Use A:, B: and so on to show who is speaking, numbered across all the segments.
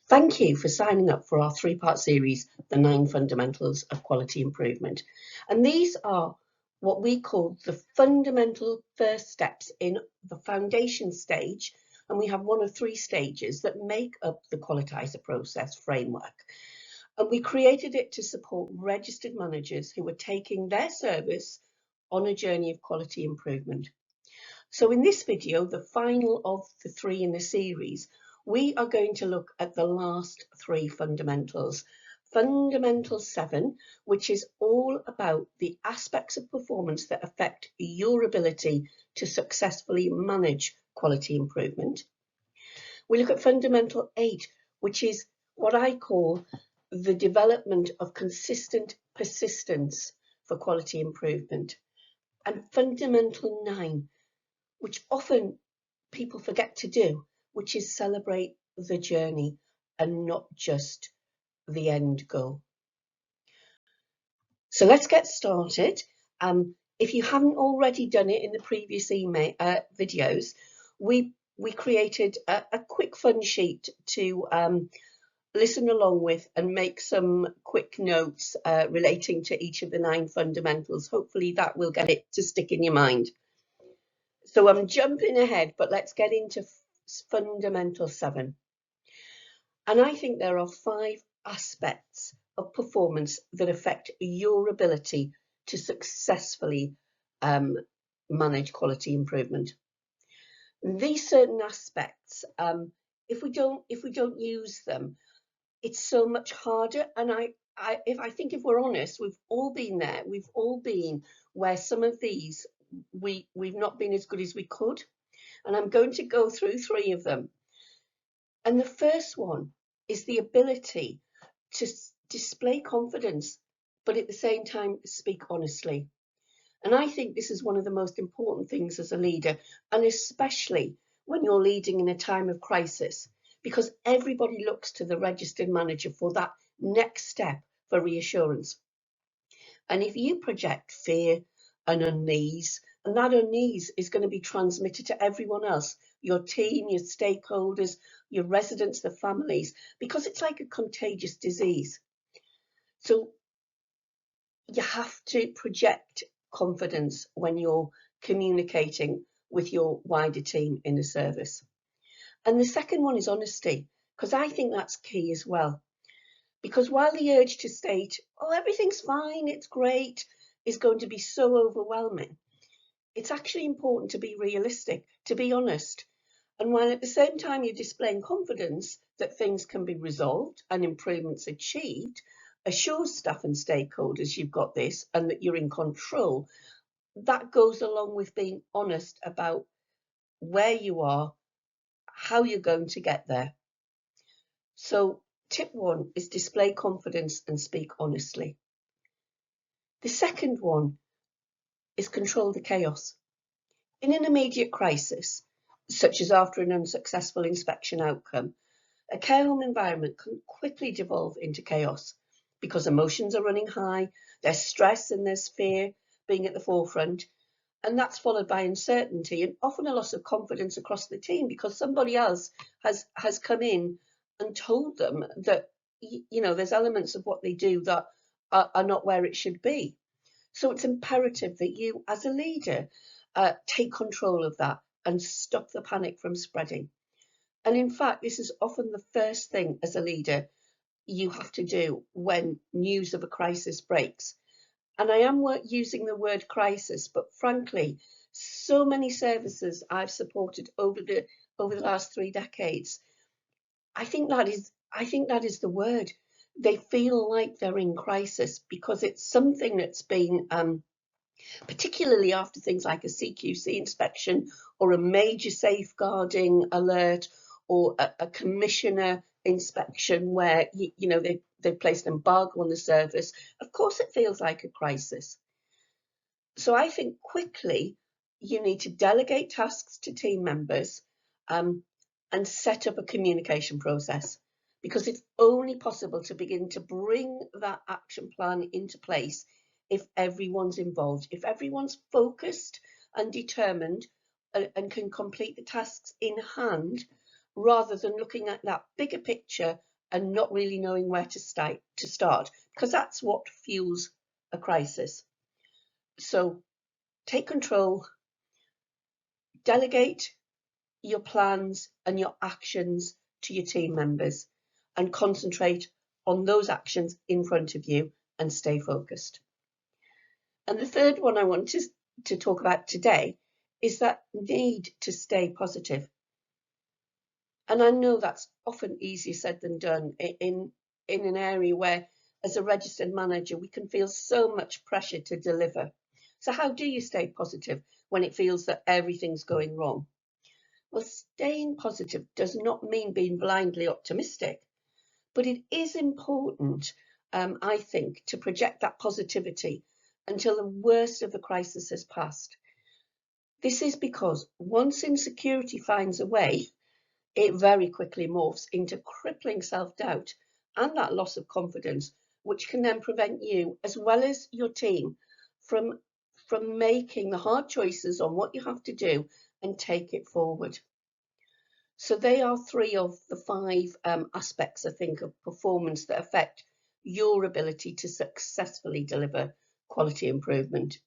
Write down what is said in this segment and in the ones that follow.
A: Thank you for signing up for our three-part series, The 9 Fundamentals of Quality Improvement. And these are what we call the fundamental first steps in the foundation stage. And we have one of 3 stages that make up the Qualitizer process framework. And we created it to support registered managers who were taking their service on a journey of quality improvement. So in this video, the final of the 3 in the series, we are going to look at the last 3 fundamentals. Fundamental 7, which is all about the aspects of performance that affect your ability to successfully manage quality improvement. We look at Fundamental 8, which is what I call the development of consistent persistence for quality improvement. And Fundamental 9, which often people forget to do, which is celebrate the journey and not just the end goal. So let's get started. If you haven't already done it in the previous videos, we created a quick fun sheet to listen along with and make some quick notes relating to each of the 9 fundamentals. Hopefully that will get it to stick in your mind. So I'm jumping ahead, but let's get into Fundamental 7. And I think there are 5 aspects of performance that affect your ability to successfully manage quality improvement. These certain aspects, if we don't use them, it's so much harder. And I think if we're honest, we've all been there. We've all been where some of these we've not been as good as we could. And I'm going to go through 3 of them. And the first one is the ability to display confidence, but at the same time speak honestly. And I think this is one of the most important things as a leader, and especially when you're leading in a time of crisis, because everybody looks to the registered manager for that next step for reassurance. And if you project fear and unease, and that unease is going to be transmitted to everyone else, your team, your stakeholders, your residents, the families, because it's like a contagious disease. So you have to project confidence when you're communicating with your wider team in the service. And the second one is honesty, because I think that's key as well. Because while the urge to state, oh, everything's fine, it's great, is going to be so overwhelming, it's actually important to be realistic, to be honest. And while at the same time you're displaying confidence that things can be resolved and improvements achieved, assure staff and stakeholders you've got this and that you're in control, that goes along with being honest about where you are, how you're going to get there. So tip 1 is display confidence and speak honestly. The second one is control the chaos. In an immediate crisis, such as after an unsuccessful inspection outcome, a care home environment can quickly devolve into chaos because emotions are running high, there's stress and there's fear being at the forefront, and that's followed by uncertainty and often a loss of confidence across the team because somebody else has come in and told them that, you know, there's elements of what they do that are not where it should be. So it's imperative that you, as a leader, take control of that and stop the panic from spreading. And in fact, this is often the first thing as a leader you have to do when news of a crisis breaks. And I am using the word crisis, but frankly, so many services I've supported over the last 3 decades, I think that is the word. They feel like they're in crisis because it's something that's been particularly after things like a CQC inspection or a major safeguarding alert or a commissioner inspection where you know they've placed an embargo on the service. Of course it feels like a crisis. So I think quickly you need to delegate tasks to team members and set up a communication process, because it's only possible to begin to bring that action plan into place if everyone's involved, if everyone's focused and determined and can complete the tasks in hand, rather than looking at that bigger picture and not really knowing where to start, because that's what fuels a crisis. So take control, delegate your plans and your actions to your team members, and concentrate on those actions in front of you and stay focused. And the third one I want to talk about today is that need to stay positive. And I know that's often easier said than done in an area where, as a registered manager, we can feel so much pressure to deliver. So how do you stay positive when it feels that everything's going wrong? Well, staying positive does not mean being blindly optimistic, but it is important, I think, to project that positivity until the worst of the crisis has passed. This is because once insecurity finds a way, it very quickly morphs into crippling self-doubt and that loss of confidence, which can then prevent you, as well as your team, from making the hard choices on what you have to do and take it forward. So they are 3 of the 5 aspects, I think, of performance that affect your ability to successfully deliver quality improvement.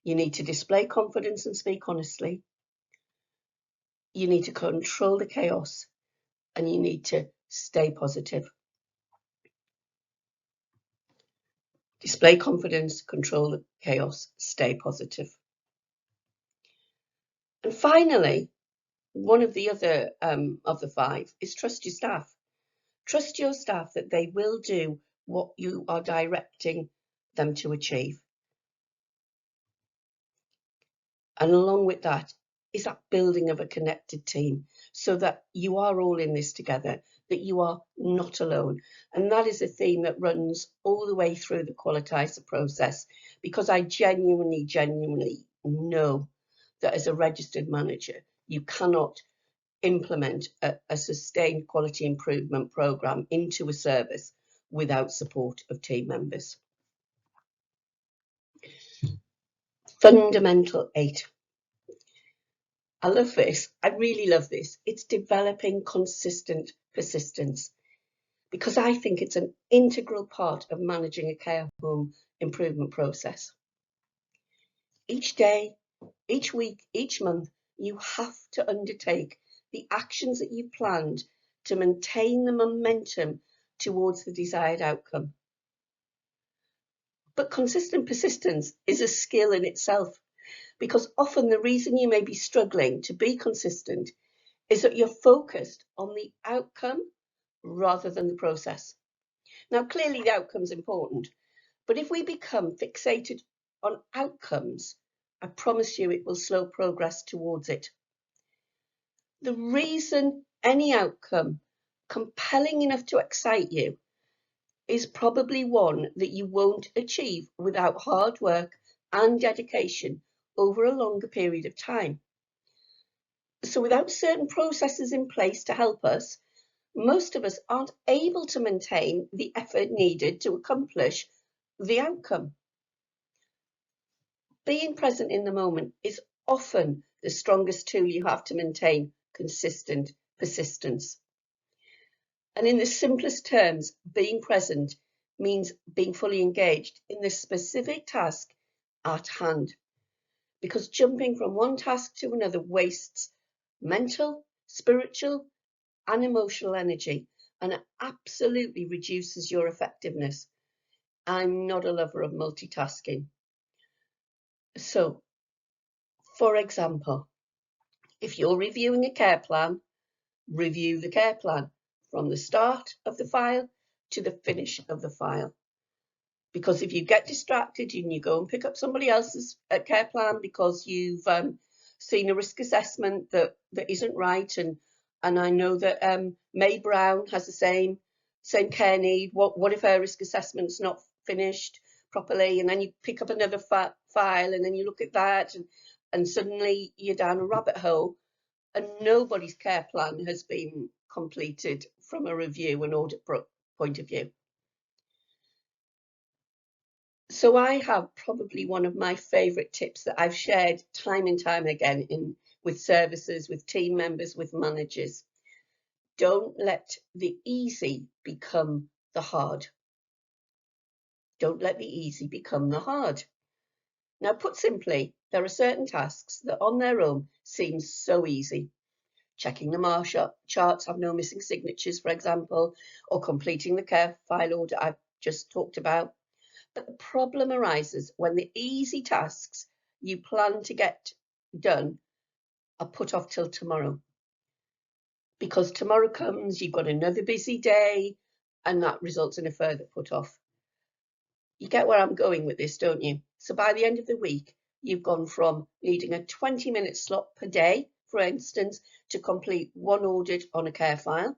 A: You need to display confidence and speak honestly. You need to control the chaos, and you need to stay positive. Display confidence, control the chaos, stay positive. And finally, one of the other of the 5 is trust your staff. Trust your staff that they will do what you are directing them to achieve. And along with that is that building of a connected team, so that you are all in this together, that you are not alone. And that is a theme that runs all the way through the Qualitiser process, because I genuinely know that as a registered manager, you cannot implement a sustained quality improvement programme into a service without support of team members. Fundamental 8. I love this. I really love this. It's developing consistent persistence, because I think it's an integral part of managing a care home improvement process. Each day, each week, each month, you have to undertake the actions that you've planned to maintain the momentum towards the desired outcome. But consistent persistence is a skill in itself, because often the reason you may be struggling to be consistent is that you're focused on the outcome rather than the process. Now, clearly the outcome's important, but if we become fixated on outcomes, I promise you it will slow progress towards it. The reason any outcome compelling enough to excite you is probably one that you won't achieve without hard work and dedication over a longer period of time. So without certain processes in place to help us, most of us aren't able to maintain the effort needed to accomplish the outcome. Being present in the moment is often the strongest tool you have to maintain consistent persistence. And in the simplest terms, being present means being fully engaged in the specific task at hand, because jumping from one task to another wastes mental, spiritual, and emotional energy, and it absolutely reduces your effectiveness. I'm not a lover of multitasking. So, for example, if you're reviewing a care plan, review the care plan from the start of the file to the finish of the file. Because if you get distracted and you go and pick up somebody else's care plan because you've seen a risk assessment that isn't right, and I know that May Brown has the same care need. What if her risk assessment's not finished properly? And then you pick up another file and then you look at that, and suddenly you're down a rabbit hole, and nobody's care plan has been completed from a review and audit point of view. So I have probably one of my favourite tips that I've shared time and time again with services, with team members, with managers. Don't let the easy become the hard. Don't let the easy become the hard. Now, put simply, there are certain tasks that on their own seem so easy. Checking the Marshall charts have no missing signatures, for example, or completing the care file order I've just talked about. But the problem arises when the easy tasks you plan to get done are put off till tomorrow. Because tomorrow comes, you've got another busy day, and that results in a further put off. You get where I'm going with this, don't you? So by the end of the week, you've gone from needing a 20-minute slot per day, for instance, to complete one audit on a care file,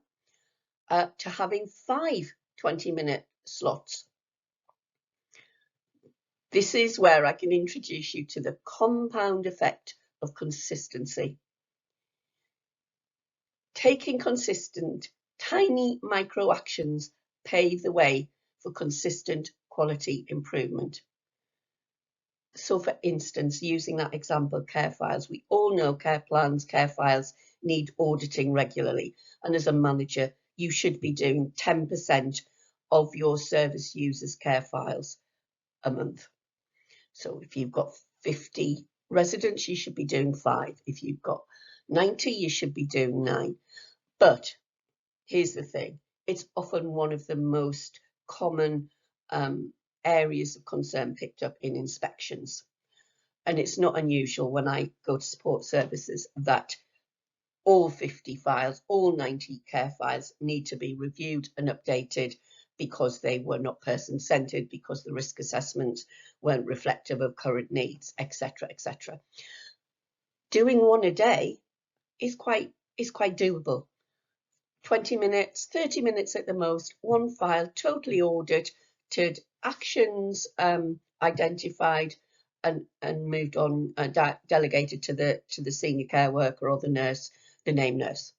A: to having 5 20-minute slots. This is where I can introduce you to the compound effect of consistency. Taking consistent, tiny micro actions pave the way for consistent quality improvement. So for instance, using that example, care files, we all know care plans, care files need auditing regularly. And as a manager, you should be doing 10% of your service users' care files a month. So if you've got 50 residents, you should be doing 5. If you've got 90, you should be doing 9. But here's the thing, it's often one of the most common areas of concern picked up in inspections. And it's not unusual when I go to support services that all 50 files, all 90 care files need to be reviewed and updated because they were not person-centred, because the risk assessments weren't reflective of current needs, etc., etc. Doing one a day is quite doable. 20 minutes, 30 minutes at the most, one file, totally audited, actions identified and moved on, delegated to the senior care worker or the nurse, the named nurse.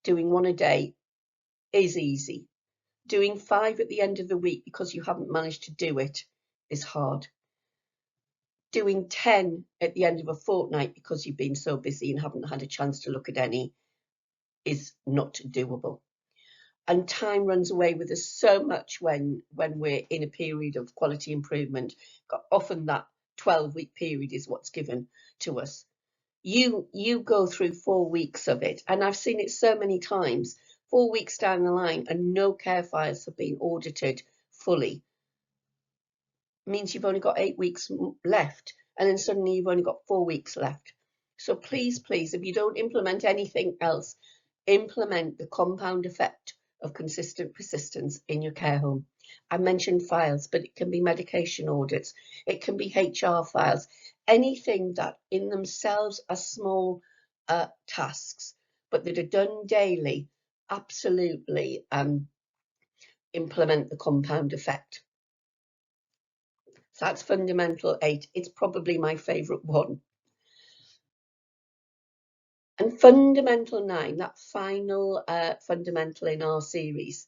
A: Doing one a day is easy. Doing 5 at the end of the week because you haven't managed to do it is hard. Doing 10 at the end of a fortnight because you've been so busy and haven't had a chance to look at any is not doable. And time runs away with us so much when we're in a period of quality improvement. Often that 12-week period is what's given to us. You go through 4 weeks of it, and I've seen it so many times, 4 weeks down the line and no care files have been audited fully. It means you've only got 8 weeks left, and then suddenly you've only got 4 weeks left. So please, if you don't implement anything else, implement the compound effect of consistent persistence in your care home. I mentioned files, but it can be medication audits, it can be HR files, anything that in themselves are small tasks, but that are done daily. Absolutely implement the compound effect. So that's fundamental 8. It's probably my favourite one. And fundamental 9, that final fundamental in our series,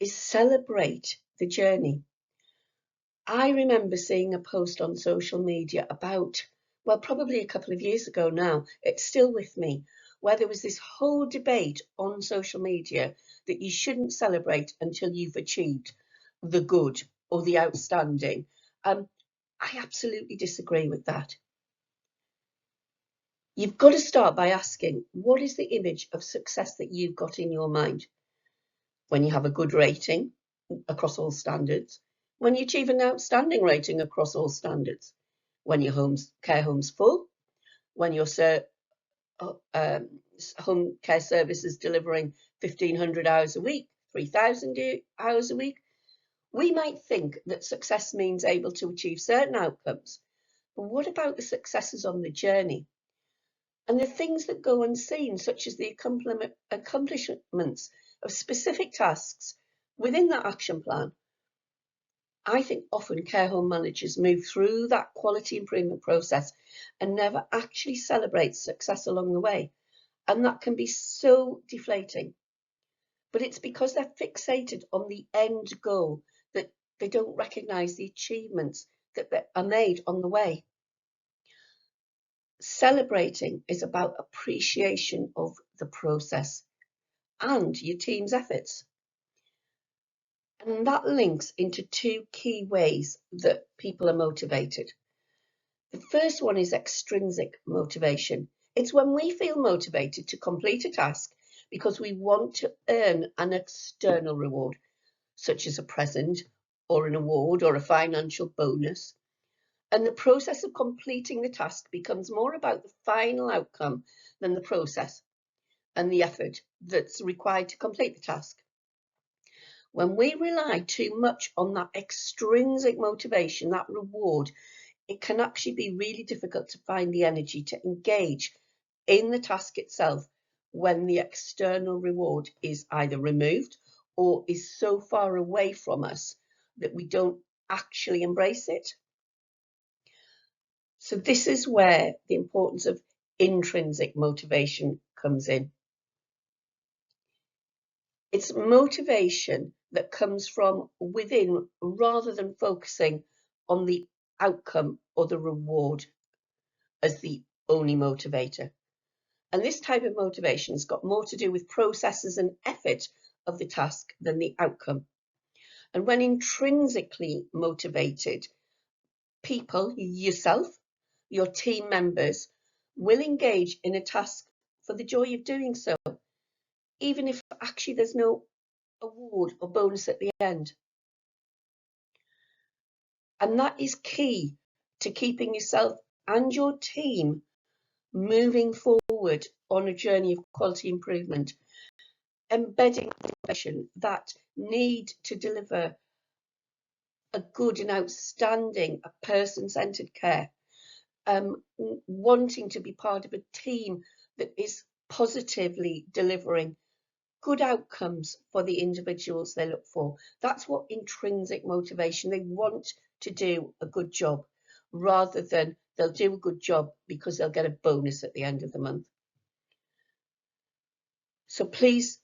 A: is celebrate the journey. I remember seeing a post on social media about, well, probably a couple of years ago now, it's still with me, where there was this whole debate on social media that you shouldn't celebrate until you've achieved the good or the outstanding. I absolutely disagree with that. You've got to start by asking, what is the image of success that you've got in your mind? When you have a good rating across all standards, when you achieve an outstanding rating across all standards, when your care home's full, when your home care service is delivering 1,500 hours a week, 3,000 hours a week. We might think that success means able to achieve certain outcomes, but what about the successes on the journey? And the things that go unseen, such as the accomplishments of specific tasks within that action plan. I think often care home managers move through that quality improvement process and never actually celebrate success along the way. And that can be so deflating. But it's because they're fixated on the end goal that they don't recognise the achievements that are made on the way. Celebrating is about appreciation of the process. and your team's efforts. And that links into two key ways that people are motivated. The first one is extrinsic motivation. It's when we feel motivated to complete a task because we want to earn an external reward, such as a present or an award or a financial bonus. And the process of completing the task becomes more about the final outcome than the process and the effort that's required to complete the task. When we rely too much on that extrinsic motivation, that reward, it can actually be really difficult to find the energy to engage in the task itself when the external reward is either removed or is so far away from us that we don't actually embrace it. So this is where the importance of intrinsic motivation comes in. It's motivation that comes from within rather than focusing on the outcome or the reward as the only motivator. And this type of motivation has got more to do with processes and effort of the task than the outcome. And when intrinsically motivated, people, yourself, your team members, will engage in a task for the joy of doing so, even if actually there's no award or bonus at the end. And that is key to keeping yourself and your team moving forward on a journey of quality improvement, embedding motivation, that need to deliver a good and outstanding, a person-centered care, wanting to be part of a team that is positively delivering good outcomes for the individuals they look for. That's what intrinsic motivation, they want to do a good job rather than they'll do a good job because they'll get a bonus at the end of the month. So please,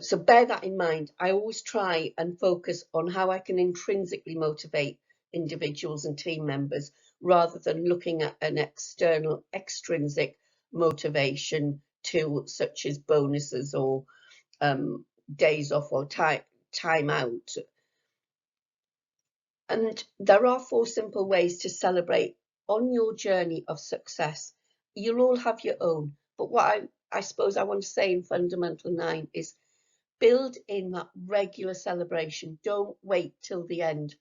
A: so bear that in mind. I always try and focus on how I can intrinsically motivate individuals and team members rather than looking at an external extrinsic motivation tool such as bonuses or days off or time out. And there are 4 simple ways to celebrate on your journey of success. You'll all have your own, but what I suppose I want to say in Fundamental 9 is build in that regular celebration. Don't wait till the end.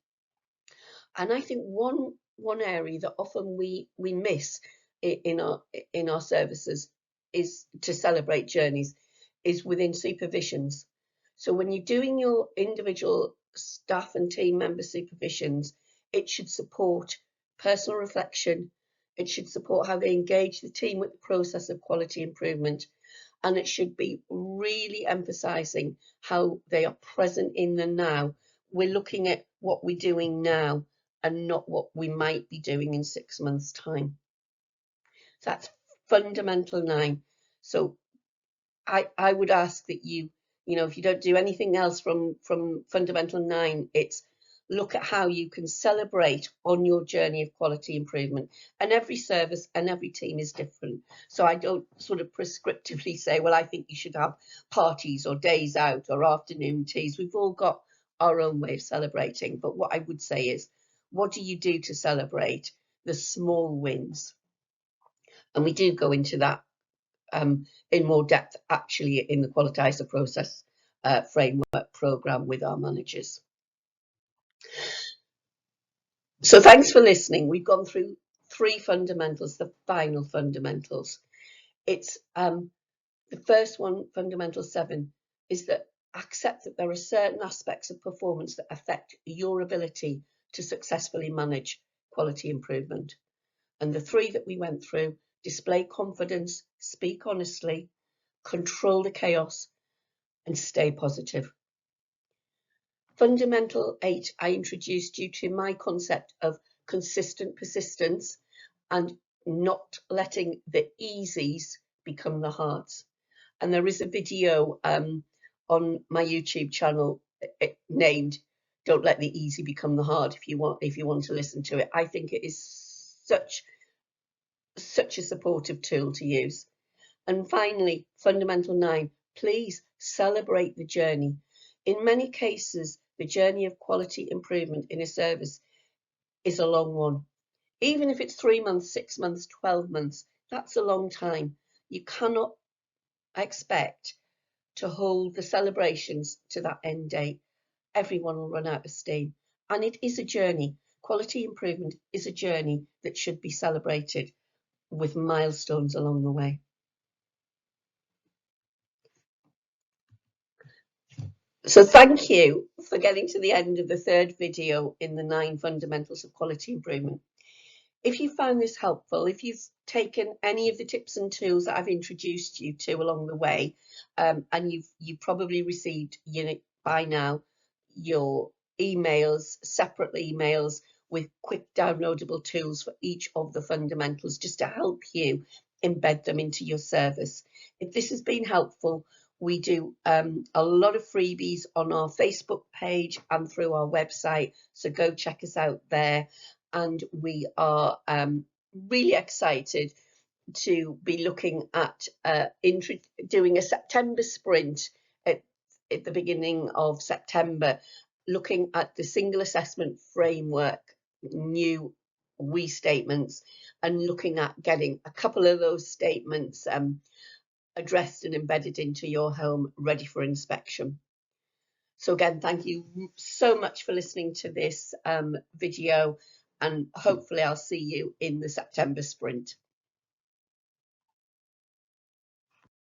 A: And I think one area that often we miss in our services is to celebrate journeys is within supervisions. So when you're doing your individual staff and team member supervisions, it should support personal reflection. It should support how they engage the team with the process of quality improvement. And it should be really emphasising how they are present in the now. We're looking at what we're doing now and not what we might be doing in 6 months' time. So that's Fundamental 9. So I would ask that you if you don't do anything else from Fundamental 9, it's look at how you can celebrate on your journey of quality improvement. And every service and every team is different. So I don't sort of prescriptively say, well, I think you should have parties or days out or afternoon teas. We've all got our own way of celebrating. But what I would say is, what do you do to celebrate the small wins? And we do go into that in more depth actually in the Qualitizer Process Framework programme with our managers. So thanks for listening. We've gone through 3 fundamentals, the final fundamentals. It's the first one, Fundamental 7, is that accept that there are certain aspects of performance that affect your ability to successfully manage quality improvement. And the 3 that we went through: display confidence, speak honestly, control the chaos, and stay positive. Fundamental 8, I introduced you to my concept of consistent persistence and not letting the easies become the hards. And there is a video on my YouTube channel named "Don't Let the Easy Become the Hard" if you want to listen to it. I think it is such a supportive tool to use. And finally, Fundamental 9, please celebrate the journey. In many cases, the journey of quality improvement in a service is a long one. Even if it's 3 months, 6 months, 12 months, that's a long time. You cannot expect to hold the celebrations to that end date. Everyone will run out of steam. And it is a journey. Quality improvement is a journey that should be celebrated with milestones along the way. So thank you for getting to the end of the third video in the 9 fundamentals of quality improvement. If you found this helpful, if you've taken any of the tips and tools that I've introduced you to along the way, and you've probably received, by now, your emails, separate emails with quick downloadable tools for each of the fundamentals, just to help you embed them into your service. If this has been helpful, we do a lot of freebies on our Facebook page and through our website, so go check us out there. And we are really excited to be looking at doing a September sprint at the beginning of September, looking at the single assessment framework, new WE statements, and looking at getting a couple of those statements addressed and embedded into your home, ready for inspection. So again, thank you so much for listening to this video, and hopefully I'll see you in the September sprint.